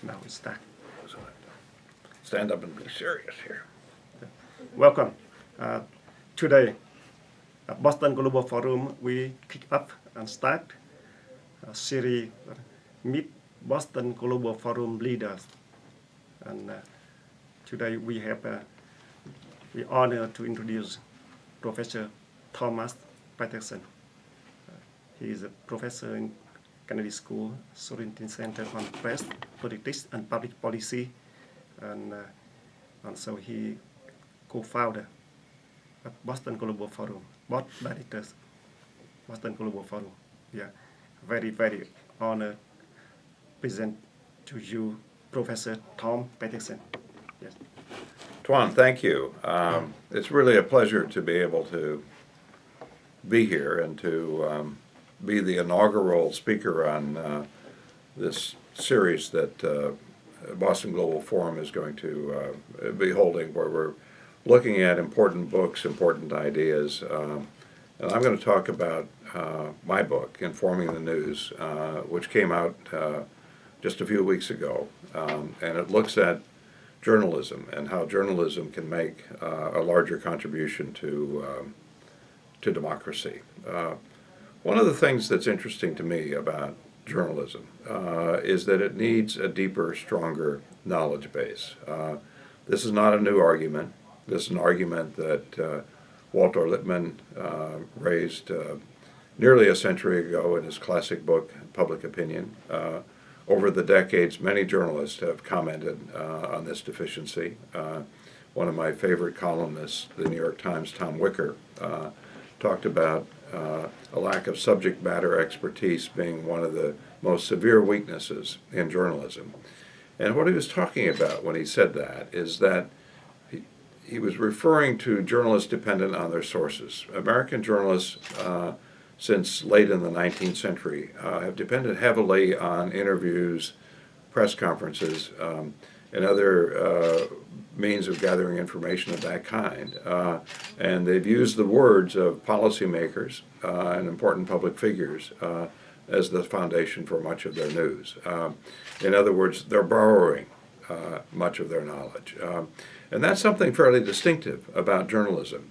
Now we start. Stand up and be serious here. Welcome. Today, at Boston Global Forum, we kick up and start a series Meet Boston Global Forum Leaders. And today we have the honor to introduce Professor Thomas Patterson. He is a professor in Kennedy School, Sorensen Center on Press, Politics, and Public Policy. And so he co-founder at Boston Global Forum, board directors, Boston Global Forum. Yeah, very, very honored present to you, Professor Tom Patterson. Yes. Tuan, thank you. It's really a pleasure to be able to be here and to be the inaugural speaker on this series that Boston Global Forum is going to be holding, where we're looking at important books, important ideas. And I'm going to talk about my book, Informing the News, which came out just a few weeks ago. And it looks at journalism and how journalism can make a larger contribution to democracy. One of the things that's interesting to me about journalism is that it needs a deeper, stronger knowledge base. This is not a new argument. This is an argument that Walter Lippmann raised nearly a century ago in his classic book, Public Opinion. Over the decades, many journalists have commented on this deficiency. One of my favorite columnists, the New York Times' Tom Wicker, talked about a lack of subject matter expertise being one of the most severe weaknesses in journalism. And what he was talking about when he said that is that he was referring to journalists dependent on their sources. American journalists, since late in the 19th century, have depended heavily on interviews, press conferences, and other means of gathering information of that kind. And they've used the words of policymakers and important public figures as the foundation for much of their news. In other words, they're borrowing much of their knowledge. And that's something fairly distinctive about journalism.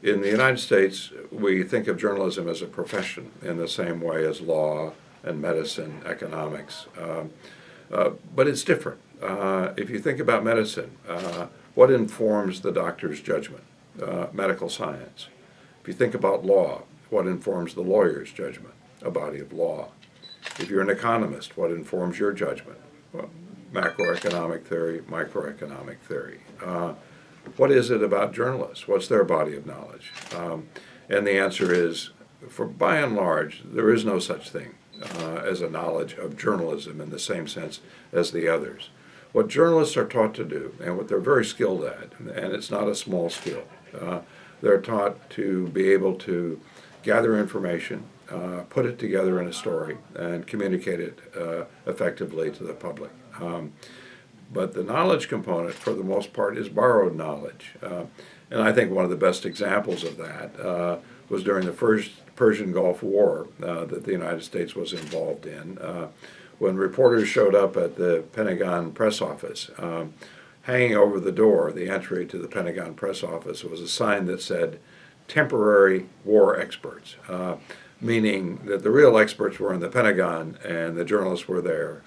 In the United States, we think of journalism as a profession in the same way as law and medicine, economics. But it's different. If you think about medicine, what informs the doctor's judgment? Medical science. If you think about law, what informs the lawyer's judgment? A body of law. If you're an economist, what informs your judgment? Well, macroeconomic theory, microeconomic theory. What is it about journalists? What's their body of knowledge? And the answer is, by and large, there is no such thing as a knowledge of journalism in the same sense as the others. What journalists are taught to do, and what they're very skilled at, and it's not a small skill, they're taught to be able to gather information, put it together in a story, and communicate it effectively to the public. But the knowledge component, for the most part, is borrowed knowledge. And I think one of the best examples of that was during the first Persian Gulf War that the United States was involved in, when reporters showed up at the Pentagon press office. Hanging over the door, the entry to the Pentagon press office, was a sign that said, "Temporary war experts," meaning that the real experts were in the Pentagon and the journalists were there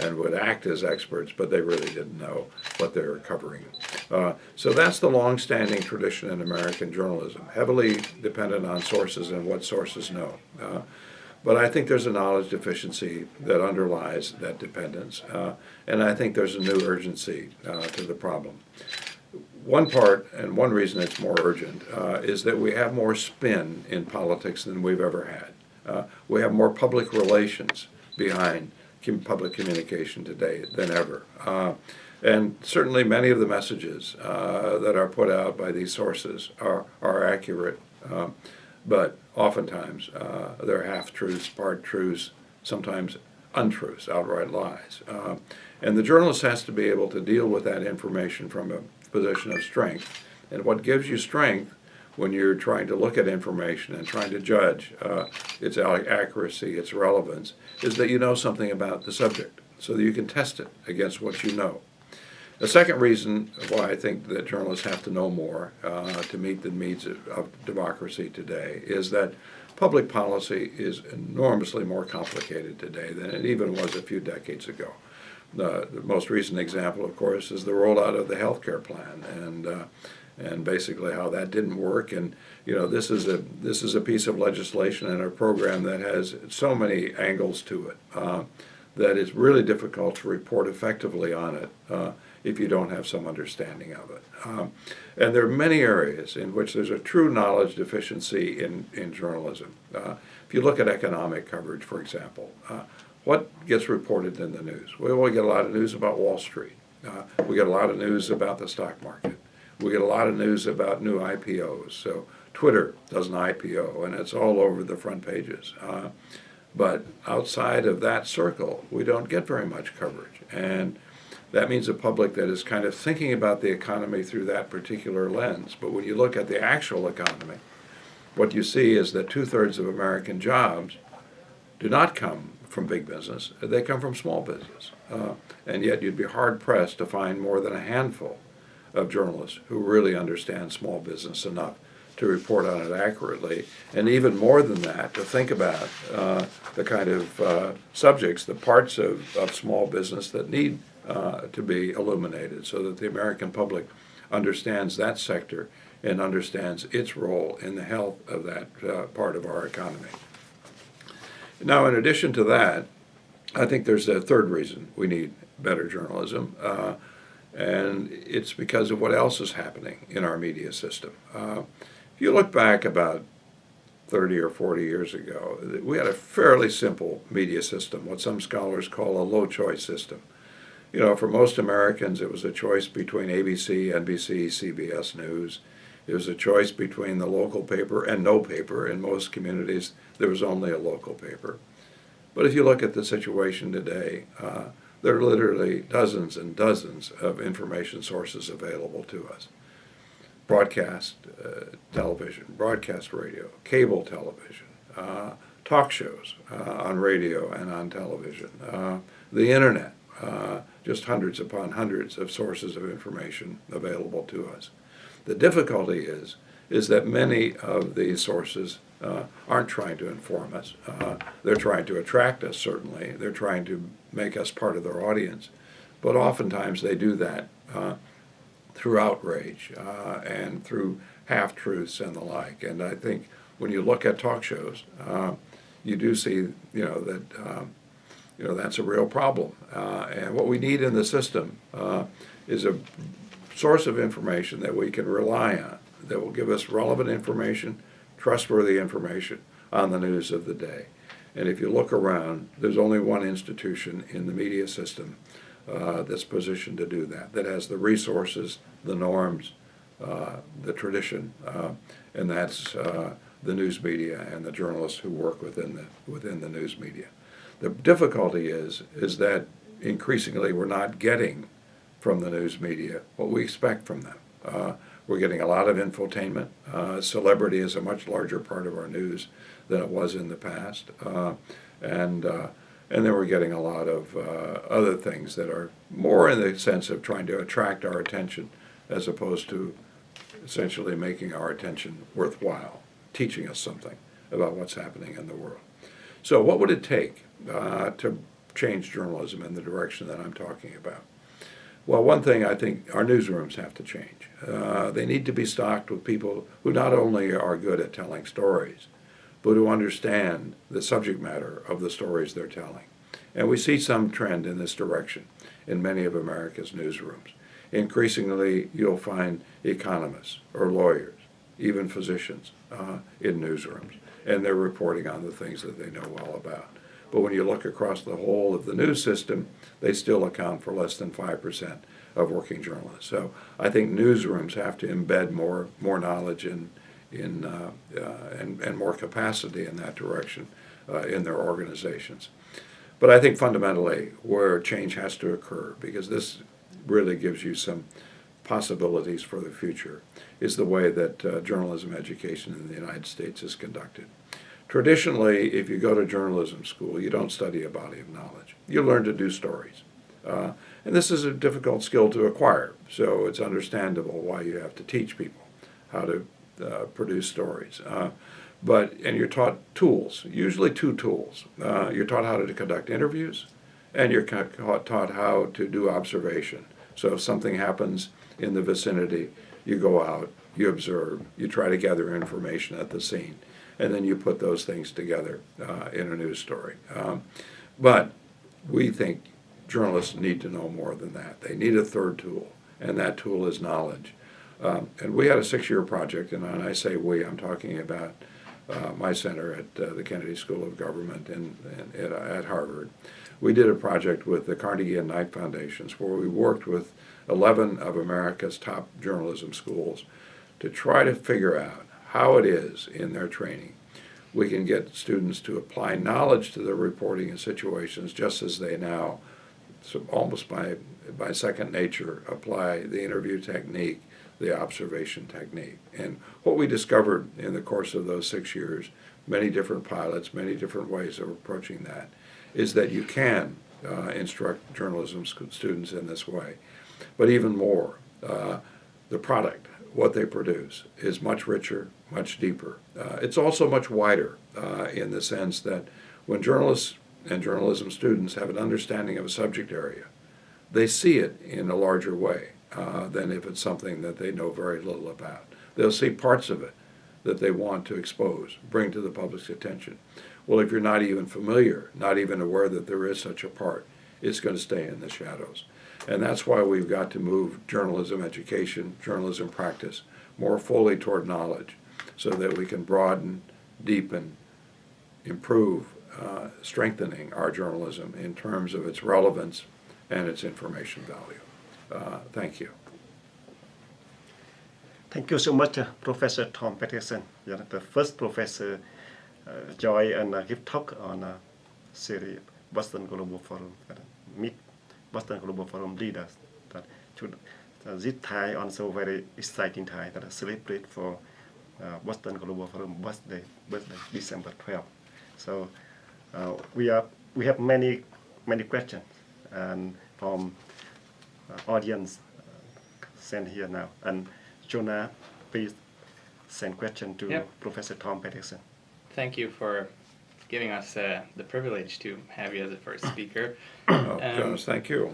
and would act as experts, but they really didn't know what they were covering. So that's the long-standing tradition in American journalism, heavily dependent on sources and what sources know. But I think there's a knowledge deficiency that underlies that dependence, and I think there's a new urgency to the problem. One part, and one reason it's more urgent, is that we have more spin in politics than we've ever had. We have more public relations behind public communication today than ever. And certainly many of the messages that are put out by these sources are accurate, but oftentimes they're half-truths, part-truths, sometimes untruths, outright lies. And the journalist has to be able to deal with that information from a position of strength. And what gives you strength when you're trying to look at information and trying to judge its accuracy, its relevance, is that you know something about the subject. so that you can test it against what you know. The second reason why I think that journalists have to know more to meet the needs of democracy today is that public policy is enormously more complicated today than it even was a few decades ago. The most recent example, of course, is the rollout of the health care plan, and basically how that didn't work. And this is a piece of legislation and a program that has so many angles to it that it's really difficult to report effectively on it if you don't have some understanding of it. And there are many areas in which there's a true knowledge deficiency in journalism. If you look at economic coverage, for example, what gets reported in the news? We get a lot of news about Wall Street. We get a lot of news about the stock market. We get a lot of news about new IPOs. So Twitter does an IPO, and it's all over the front pages. But outside of that circle, we don't get very much coverage. And that means a public that is kind of thinking about the economy through that particular lens. But when you look at the actual economy, what you see is that 2/3 of American jobs do not come from big business. They come from small business. And yet you'd be hard-pressed to find more than a handful of journalists who really understand small business enough to report on it accurately, and even more than that, to think about the kind of subjects, the parts of small business that need to be illuminated so that the American public understands that sector and understands its role in the health of that part of our economy. Now, in addition to that, I think there's a third reason we need better journalism, and it's because of what else is happening in our media system. If you look back about 30 or 40 years ago, we had a fairly simple media system, what some scholars call a low-choice system. For most Americans, it was a choice between ABC, NBC, CBS News. It was a choice between the local paper and no paper. In most communities, there was only a local paper. But if you look at the situation today, there are literally dozens and dozens of information sources available to us. Broadcast television, broadcast radio, cable television, talk shows on radio and on television, the internet, just hundreds upon hundreds of sources of information available to us. The difficulty is that many of these sources aren't trying to inform us. They're trying to attract us, certainly. They're trying to make us part of their audience. But oftentimes they do that through outrage and through half-truths and the like. And I think when you look at talk shows, you do see, that that's a real problem. And what we need in the system is a source of information that we can rely on, that will give us relevant information, trustworthy information on the news of the day. And if you look around, there's only one institution in the media system that's positioned to do that, that has the resources, the norms, the tradition, and that's the news media and the journalists who work within the news media. The difficulty is that increasingly we're not getting from the news media what we expect from them. We're getting a lot of infotainment. Celebrity is a much larger part of our news than it was in the past. And then we're getting a lot of other things that are more in the sense of trying to attract our attention as opposed to essentially making our attention worthwhile, teaching us something about what's happening in the world. So what would it take to change journalism in the direction that I'm talking about? Well, one thing, I think our newsrooms have to change. They need to be stocked with people who not only are good at telling stories, but who understand the subject matter of the stories they're telling. And we see some trend in this direction in many of America's newsrooms. Increasingly, you'll find economists or lawyers, even physicians in newsrooms, and they're reporting on the things that they know all about. But when you look across the whole of the news system, they still account for less than 5% of working journalists. So I think newsrooms have to embed more knowledge and more capacity in that direction in their organizations. But I think fundamentally where change has to occur, because this really gives you some possibilities for the future, is the way that journalism education in the United States is conducted. Traditionally, if you go to journalism school, you don't study a body of knowledge. You learn to do stories. And this is a difficult skill to acquire, so it's understandable why you have to teach people how to produce stories. And you're taught tools, usually two tools. You're taught how to conduct interviews, and you're taught how to do observation. So if something happens in the vicinity, you go out, you observe, you try to gather information at the scene, and then you put those things together in a news story. But we think journalists need to know more than that. They need a third tool, and that tool is knowledge. And we had a 6-year project, and when I say we, I'm talking about my center at the Kennedy School of Government at Harvard. We did a project with the Carnegie and Knight Foundations where we worked with 11 of America's top journalism schools to try to figure out how it is in their training we can get students to apply knowledge to their reporting in situations just as they now, so almost by second nature, apply the interview technique, the observation technique. And what we discovered in the course of those 6 years, many different pilots, many different ways of approaching that, is that you can instruct journalism students in this way. But even more, the product, what they produce, is much richer, much deeper. It's also much wider in the sense that when journalists and journalism students have an understanding of a subject area, they see it in a larger way than if it's something that they know very little about. They'll see parts of it that they want to expose, bring to the public's attention. Well, if you're not even familiar, not even aware that there is such a part, it's going to stay in the shadows. And that's why we've got to move journalism education, journalism practice, more fully toward knowledge so that we can broaden, deepen, improve, strengthening our journalism in terms of its relevance and its information value. Thank you. Thank you so much, Professor Tom Patterson, the first professor join and give talk on a series Boston Global Forum, meet Boston Global Forum leaders. That should this time also very exciting time that celebrate for Boston Global Forum birthday December 12th. So we have many questions and from audience sent here now. And Jonah, please send question to Professor Tom Patterson. Thank you for giving us the privilege to have you as the first speaker. Jonas, thank you.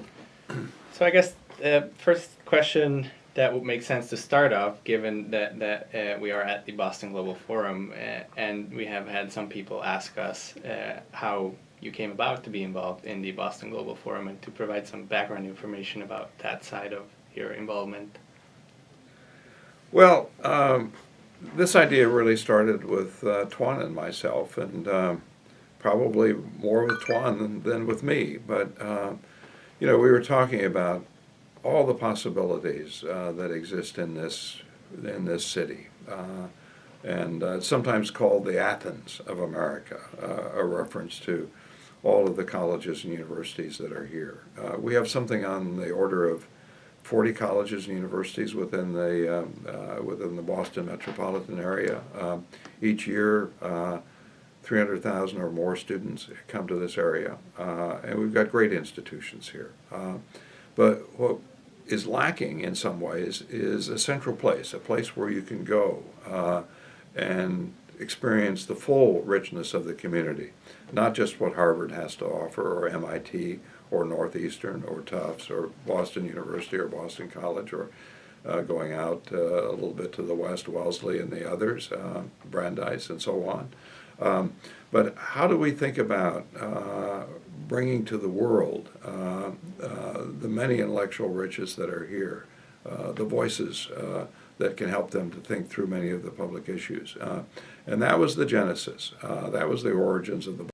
So I guess the first question that would make sense to start off, given that we are at the Boston Global Forum, and we have had some people ask us how you came about to be involved in the Boston Global Forum, and to provide some background information about that side of your involvement. Well, this idea really started with Tuan and myself, and probably more with Tuan than with me. But we were talking about all the possibilities that exist in this city, and it's sometimes called the Athens of America, a reference to all of the colleges and universities that are here. We have something on the order of 40 colleges and universities within the Boston metropolitan area. Each year, 300,000 or more students come to this area, and we've got great institutions here. But what is lacking in some ways is a central place, a place where you can go and experience the full richness of the community, not just what Harvard has to offer, or MIT, or Northeastern, or Tufts, or Boston University, or Boston College, or going out a little bit to the west, Wellesley and the others, Brandeis, and so on. But how do we think about bringing to the world the many intellectual riches that are here, the voices that can help them to think through many of the public issues? And that was the genesis. That was the origins of the